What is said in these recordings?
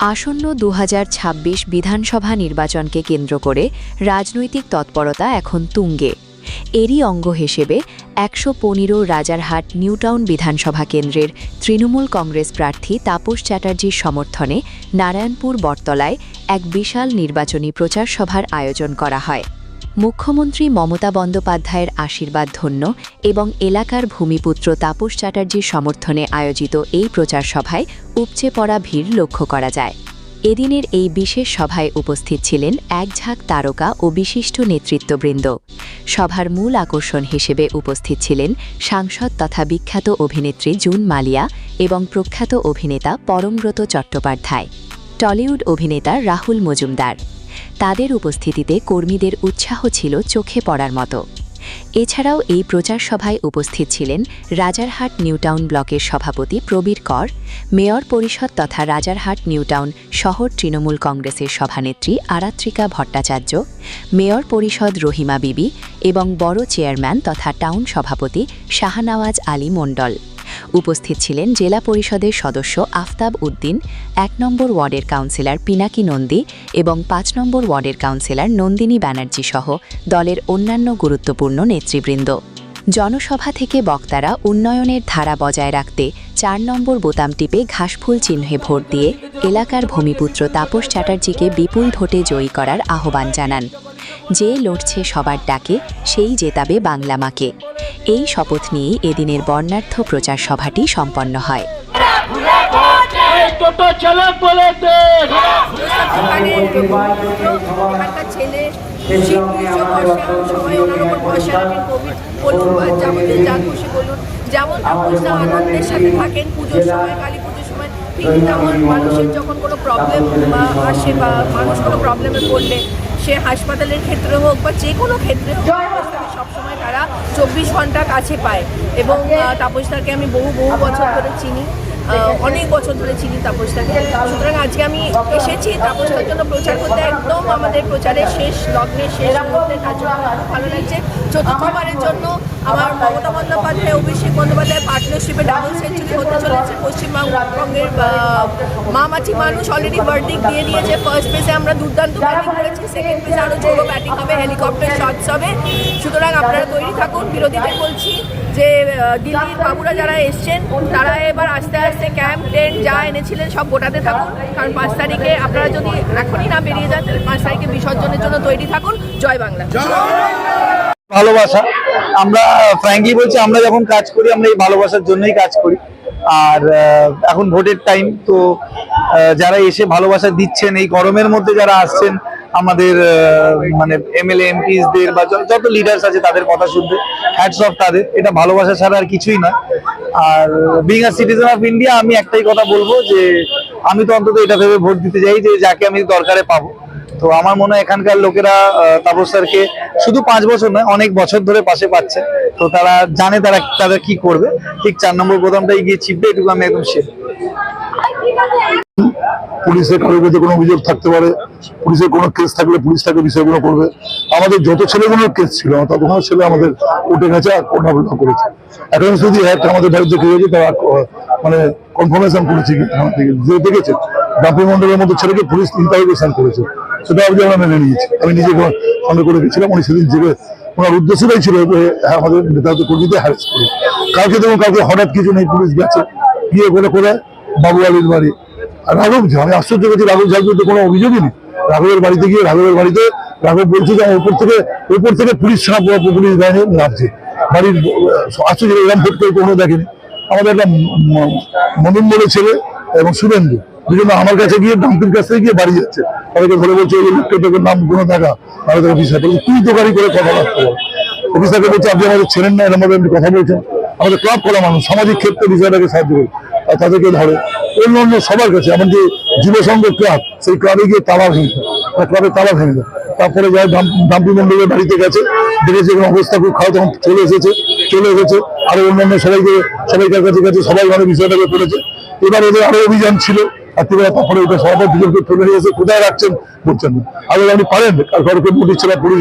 আসন্ন ২০২৬ বিধানসভা নির্বাচনকে কেন্দ্র করে রাজনৈতিক তৎপরতা এখন তুঙ্গে। এরই অঙ্গ হিসেবে ১১৫ রাজারহাট নিউটাউন বিধানসভা কেন্দ্রের তৃণমূল কংগ্রেস প্রার্থী তাপস চ্যাটার্জির সমর্থনে নারায়ণপুর বটতলায় এক বিশাল নির্বাচনী প্রচার সভার আয়োজন করা হয়। মুখ্যমন্ত্রী মমতা বন্দ্যোপাধ্যায়ের আশীর্বাদ ধন্য এবং এলাকার ভূমিপুত্র তাপস চ্যাটার্জির সমর্থনে আয়োজিত এই প্রচার সভায় উপচে পড়া ভিড় লক্ষ্য করা যায়। এদিনের এই বিশেষ সভায় উপস্থিত ছিলেন এক ঝাঁক তারকা ও বিশিষ্ট নেতৃত্ববৃন্দ। সভার মূল আকর্ষণ হিসেবে উপস্থিত ছিলেন সাংসদ তথা বিখ্যাত অভিনেত্রী জুন মালিয়া এবং প্রখ্যাত অভিনেতা পরমব্রত চট্টোপাধ্যায়, টলিউড অভিনেতা রাহুল মজুমদার। তাদের উপস্থিতিতে কর্মীদের উৎসাহ ছিল চোখে পড়ার মতো। এছাড়াও এই প্রচার সভায় উপস্থিত ছিলেন রাজারহাট নিউটাউন ব্লকের সভাপতি প্রবীর কর, মেয়র পরিষদ তথা রাজারহাট নিউটাউন শহর তৃণমূল কংগ্রেসের সভানেত্রী আরাত্রিকা ভট্টাচার্য, মেয়র পরিষদ রহিমা বিবি এবং বড় চেয়ারম্যান তথা টাউন সভাপতি শাহনওয়াজ আলী মণ্ডল। উপস্থিত ছিলেন জেলা পরিষদের সদস্য আফতাব উদ্দিন, ১ নম্বর ওয়ার্ডের কাউন্সিলর পিনাকি নন্দী এবং ৫ নম্বর ওয়ার্ডের কাউন্সিলর নন্দিনী ব্যানার্জি সহ দলের অন্যান্য গুরুত্বপূর্ণ নেতৃবৃন্দ। জনসভা থেকে বক্তারা উন্নয়নের ধারা বজায় রাখতে ৪ নম্বর বোতাম টিপে ঘাসফুল চিহ্নে ভোট দিয়ে এলাকার ভূমিপুত্র তাপস চ্যাটার্জিকে বিপুল ভোটে জয়ী করার আহ্বান জানান। যে লড়ছে সবার ডাকে, সেই জেতাবে বাংলা মাকে। এই শপথ নিয়েই এদিনের বর্ণাঢ্য প্রচার সভাটি সম্পন্ন হয়। যেমন আনন্দের সাথে থাকেন পুজোর সময়, কালী পুজোর সময়, ঠিক তেমন মানুষের যখন কোনো প্রবলেম আসে বা মানুষ কোনো প্রবলেমে পড়লে, সে হাসপাতালের ক্ষেত্রে হোক বা যে কোনো ক্ষেত্রে হোক, সবসময় তারা ২৪ ঘন্টা কাছে পায়। এবং তাপসদাকে আমি বহু বছর ধরে চিনি, অনেক বছর ধরে চিনি তাপসদাকে। সুতরাং আজকে আমি এসেছি তাপসদার জন্য প্রচার করতে, একদম আমাদের প্রচারের শেষ লগ্নের শেষ মুহূর্তে। তার জন্য আমার খুব ভালো লাগছে। চতুর্থবারের জন্য আমার মমতা বন্দ্যোপাধ্যায় অভিষেক বন্দ্যোপাধ্যায় পার্টনারশিপে ডাবল সেঞ্চুরি হতে চলেছে। পশ্চিমবঙ্গের মামাটি মানুষ অলরেডি ভার্ডিক্ট দিয়ে দিয়েছে। ফার্স্ট পেজে আমরা দুর্দান্ত ব্যাটিং করেছি, সেকেন্ড পেজে আরও জোরো ব্যাটিং হবে, হেলিকপ্টার শটস হবে। সুতরাং আপনারা তৈরি থাকুন। বিরোধীদের বলছি যে দিল্লির বাবুরা যারা এসছেন তারা এবার আস্তে আস্তে ক্যাম্প টেন্ট যা এনেছিলেন সব গোটাতে থাকুন, কারণ ৫ তারিখে আপনারা যদি এখনই না বেরিয়ে যান তাহলে ৫ তারিখে বিসর্জনের জন্য তৈরি থাকুন। জয় বাংলা। ভালোবাসা, আমরা ফ্র্যাঙ্কলি বলছি, আমরা যখন কাজ করি আমরা এই ভালোবাসার জন্যই কাজ করি। আর এখন ভোটের টাইম, তো যারা এসে ভালোবাসা দিচ্ছেন, এই গরমের মধ্যে যারা আসছেন, আমাদের মানে এমএলএ এমপিসদের বা যত লিডার্স আছে তাদের কথা শুনতে, হ্যাটস অফ তাদের। এটা ভালোবাসা ছাড়া আর কিছুই নয়। Are being a citizen of India, আমি একটাই কথা বলবো যে আমি তো অন্তত এটা ভেবে ভোট দিতে চাই যে যাকে আমি দরকারে পাবো। তো আমার মনে হয় এখানকার লোকেরা তাপস স্যারকে শুধু 5 বছর নয়, অনেক বছর ধরে পাশে পাচ্ছে। তো তারা জানে তারা কি করবে। ঠিক ৪ নম্বর বোতামটাই গিয়ে চিপবে, এটুকু আমি একদম শেষ। পুলিশের কারোর বিরুদ্ধে কোনো অভিযোগ থাকতে পারে, পুলিশের কোনো কেস থাকলে পুলিশ তাকে বিষয়গুলো করবে। আমাদের যত ছেলেগুলোর কেস ছিল ততক্ষণ ছেলে আমাদের কোর্টে গেছে আর কোর্ট আবেদন করেছে। এখন শুধু একটা আমাদের বাড়িতে গিয়ে তারা মানে কনফার্মেশন করেছে, যে দেখেছে বাপি মন্ডলের মতো ছেলেকে পুলিশ ইন্টারোগেশন করেছে, সেটা আমরা মেনে নিয়েছি। আমি নিজে সঙ্গে করে গেছিলাম, উনি সেদিন জেগে ওনার উদ্দেশ্যটাই ছিল আমাদের নেতাদের কর্মীদের হ্যারেস করে। কালকে দেখুন, কালকে হঠাৎ কিছু নেই, পুলিশ গেছে গিয়ে করে বাবু আলীর বাড়ি। আর রাঘব ঝা, আমি আশ্চর্য করছি, রাঘব ঝার বিরুদ্ধে কোনো অভিযোগই নেই। রাঘবের বাড়িতে গিয়ে রাঘব বলছে যে উপর থেকে পুলিশ পুলিশ বাহিনী নামছে বাড়ির। আশ্চর্য, এরকম ভোট করে কোনো দেখেনি। আমাদের একটা মনন বলে ছেলে এবং শুভেন্দু, দুজনে আমার কাছে গিয়ে ডাম্পির কাছ থেকে গিয়ে বাড়ি যাচ্ছে। তাদেরকে ধরে বলছে ওই লোকটার নাম কোনো টাকা, তাহলে তাকে অফিসার বলছে তুই তো গাড়ি করে কথাবার্তা বল। অফিসারকে বলছে আপনি আমাদের ছেলেন না, এরকম ভাবে কথা বলছেন। আমাদের ক্লাব করা মানুষ, সামাজিক ক্ষেত্রে বিষয়টাকে সাহায্য করে তাদেরকে ধরে। অন্য সবার কাছে, এমনকি যুব সংঘ ক্লাব, সেই ক্লাবে গিয়ে তালা ভেঙে ক্লাবের তালা ভেঙে দেয়। তারপরে যায় ডাম্পি মন্ডলের বাড়িতে গেছে, দেখেছে এবং অবস্থা খুব খারাপ, তখন চলে এসেছে। আরো অন্যান্য সবাইকার কাছে গেছে, সবাই মানে বিষয়টাকে করেছে। এবার ওদের আরো অভিযান ছিল রাত্রিবেলা, তারপরে ওটা সভাপতি দুজনকে তুলে নিয়ে এসে কোথায় রাখছেন বলছেন না। আগে আপনি পারেন আর কারোকে নোটিশ ছিল, পুলিশ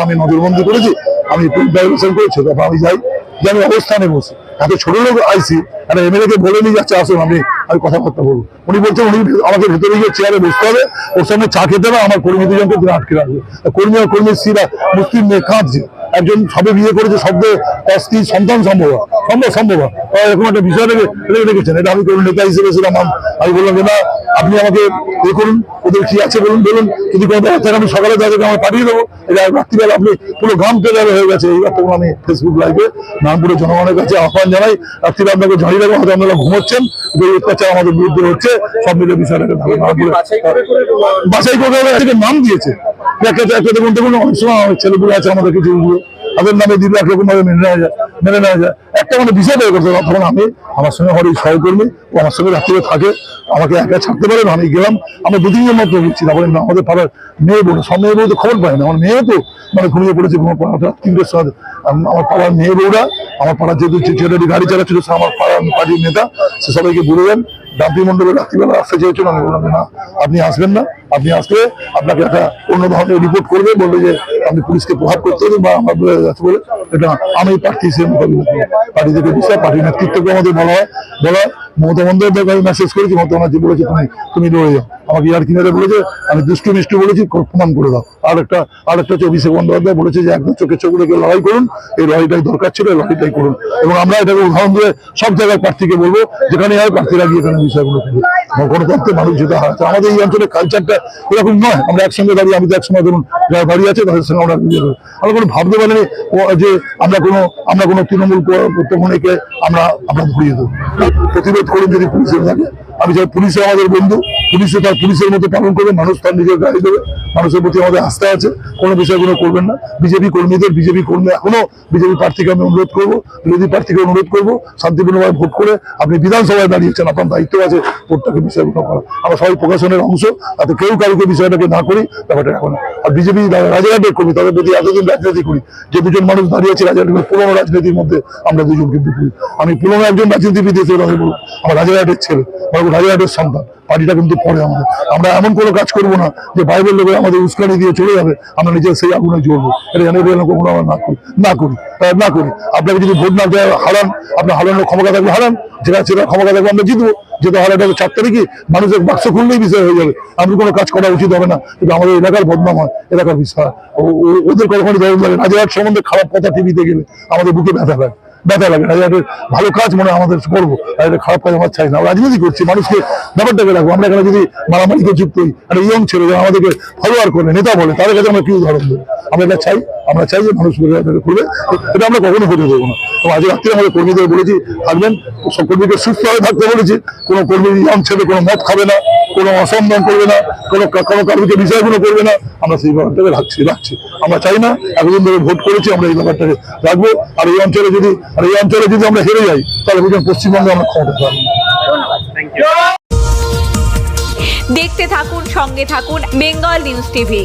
আমি নজরবন্দি করেছি, আমি ডাইভার্সন করেছি, তারপর আমি যাই যে আমি অবস্থানে বসি। এত ছোট লোক আইসি, একটা এমএলএ কে বলে নিয়ে যাচ্ছে আসুন আমি কথাবার্তা বলবো। উনি বলছেন উনি আমাকে ভেতরে গিয়ে চেয়ারে বসতে হবে, ওর সামনে চা খেতে হবে, আমার কর্মী দুজনকে তিনি আটকে রাখবে। কর্মী আর কর্মীর স্ত্রীরা মুসলিম মেয়ে কাঁদছে, একজন সবে বিয়ে করেছে, শব্দ তার স্ত্রী সন্তান সম্ভব এরকম একটা বিষয় রেখেছেন। এটা আমি কোনো নেতা হিসেবে ছিলাম, আমি বললাম যে না আপনি আমাকে এ করুন, ওদের কি আছে বলুন, যদি কোনো ব্যাপার থাকে আমি সকালে তাদেরকে আমার পাঠিয়ে দেবো। এটা রাত্রিবেলা আপনি পুরো গ্রাম পেলে হয়ে গেছে। এইবার তখন আমি ফেসবুক লাইভে নামপুরের জনগণের কাছে আহ্বান জানাই, রাত্রিবেলা আপনাকে জানিয়ে দেবো, হয়তো আপনারা ঘুমোচ্ছেন, যে অত্যাচার আমাদের বিরুদ্ধে হচ্ছে, সব মিলে বিষয়টাকে বাছাই করে নাম দিয়েছে। একটা দেখুন অনেক সময় ছেলেগুলো আছে আমাদের কিছু তাদের নামে দিলে একরকম ভাবে মেনে নেওয়া যায়। একটা মানে বিষয় বের করতে হবে। তখন আমি আমার সঙ্গে আমার এই সহকর্মী ও আমার সঙ্গে রাত্রিরে থাকে, আমাকে একা ছাড়তে পারেন, আমি গেলাম। আমরা 2-3 জন মাত্র বুঝছি, তারপরে আমাদের পাড়ার মেয়ে বউ, সব মেয়ে বউ তো খবর পায় না, আমার মেয়েও তো মানে ঘুমিয়ে পড়েছে পাড়াটা 3টের সময়। আমার পাড়ার মেয়ে বউরা, আমার পাড়ার যেহেতু ছেলেটি গাড়ি চালাচ্ছিল, সে আমার পাড়ার পার্টির নেতা, সে সবাইকে বলে দেন ডাম্পি মন্ডলের রাত্রিবেলা আসতে চেয়েছিল। আমি বললাম না আপনি আসবেন না, আপনি আসলে আপনাকে একটা অন্য ধরনের রিপোর্ট করবে, বলবে যে আপনি পুলিশকে প্রভাব করতে হবে বা আমার যাচ্ছে বলে। এটা আমি প্রার্থী হিসেবে মোকাবিলা করি, পার্টি থেকে বিষয় পার্টির নেতৃত্বকে আমাদের বলা হয় মমতা বন্দ্যোপাধ্যায় আমি মেসেজ করেছি, মমতা ব্যানার্জি বলেছে তুমি লড়ে যাও। আমাকে ইয়ার কিনারে বলেছে আমি দুষ্টু মিষ্টু বলেছি, প্রমাণ করে দাও। আর একটা হচ্ছে অভিষেক বন্দ্যোপাধ্যায় বলেছে যে একদম চোখে চোখ রেখে লড়াই করুন, এই লড়াইটাই দরকার ছিল, এই লড়াইটাই করুন। এবং আমরা এটাকে উদাহরণ দিয়ে সব জায়গায় প্রার্থীকে বলবো, যেখানে হয় প্রার্থীরা গিয়ে এখানে বিষয়গুলো করবে। গণতন্ত্রে মানুষ যেটা হারাচ্ছে, আমাদের এই অঞ্চলের কালচারটা এরকম নয়। আমরা একসঙ্গে দাঁড়িয়ে, আমি তো একসময় ধরুন যারা দাঁড়িয়ে আছে তাদের সঙ্গে আমরা কোনো ভাবতে পারিনি যে আমরা কোনো তৃণমূল প্রত্যেকে আমরা ধরিয়ে দেবো। প্রতিরোধ করুন যদি পুলিশের থাকে, আমি চাই পুলিশে আমাদের বন্ধু, পুলিশে তার পুলিশের মতো পালন করবে, মানুষ তার নিজের গাড়ি দেবে, মানুষের প্রতি আমাদের আস্থা আছে, কোনো বিষয়গুলো করবেন না। বিজেপি কর্মী এখনো বিজেপি প্রার্থীকে আমি অনুরোধ করবো, বিরোধী প্রার্থীকে অনুরোধ করবো, শান্তিপূর্ণভাবে ভোট করে আপনি বিধানসভায় দাঁড়িয়েছেন, আপনার দায়িত্ব আছে ভোটটাকে বিষয়গুলো করা। আমরা সবাই প্রকাশনের অংশ, তাতে কেউ কারোকে বিষয়টাকে না করি, ব্যাপারটা এখন। আর বিজেপি রাজাঘাটের কর্মী, তাদের প্রতি এতদিন রাজনীতি করি, যে দুজন মানুষ দাঁড়িয়েছে রাজাঘাটের পুরোনো রাজনীতির মধ্যে, আমরা দুজন কিন্তু করি। আমি পুরোনো একজন রাজনীতিবিদ হিসেবে আমি বলবো, আমার রাজাঘাটের ছেলে, রাজাঘাটের সন্তান, পার্টিটা কিন্তু পরে আমাদের। আমরা এমন কোনো কাজ করবো না যে বাইরের লোকের আমাদের উস্কানি দিয়ে চলে যাবে, আমরা নিজের সেই আগুনে জ্বলবো। এটা জানি কখনো আমরা না করি। আপনাকে যদি ভোট না দেওয়া হারান, আপনার হারানোর ক্ষমতা থাকবে হারান, যেটা ক্ষমতা থাকবে আমরা জিতবো। যেটা হারাটা 4 তারিখে মানুষের বাক্স খুললেই বিষয় হয়ে যাবে, আমি কোনো কাজ করা উচিত হবে না। কিন্তু আমাদের এলাকার বদনাম হয়, এলাকার বিষয় ওদের কখনো ধরুন লাগে। রাজাঘাট সম্বন্ধে খারাপ কথা টিভিতে গেলে আমাদের বুকে ব্যথা লাগে। রাজাঘাটের ভালো কাজ মনে আমাদের করবো, খারাপ কাজ আমার চাই না। রাজনীতি করছি, মানুষকে ব্যাপারটাকে রাখবো। আমরা এখানে যদি মারামারিকে যুক্ত হই, একটা ইয়ং ছেলে যারা আমাদেরকে ফলোয়ার করে নেতা বলে, তাদের কাছে আমরা কি উদাহরণ দেবো? আমরা চাই যে মানুষ করবে, এটা আমরা কখনো হতে দেবো না। তো আজ রাত্রে আমাদের কর্মীদের বলেছি থাকবেন, সব কর্মীকে সুস্থভাবে থাকতে বলেছি। কোনো কর্মী ইয়ং ছেলে কোনো মদ খাবে না, কোনো অসম্মান করবে না, কোনো কারোকে বিষয়গুলো করবে না। আমরা সেই ব্যাপারটাকে রাখছি। আমরা চাই না, এতদিন ধরে ভোট করেছি, আমরা এই ব্যাপারটাকে রাখবো। আর এই অঞ্চলে যদি আমরা হেরে যাই, তাহলে বুঝলাম পশ্চিমবঙ্গে আমরা ক্ষমতা পাবো না। দেখতে থাকুন, সঙ্গে থাকুন বেঙ্গল নিউজ টিভি।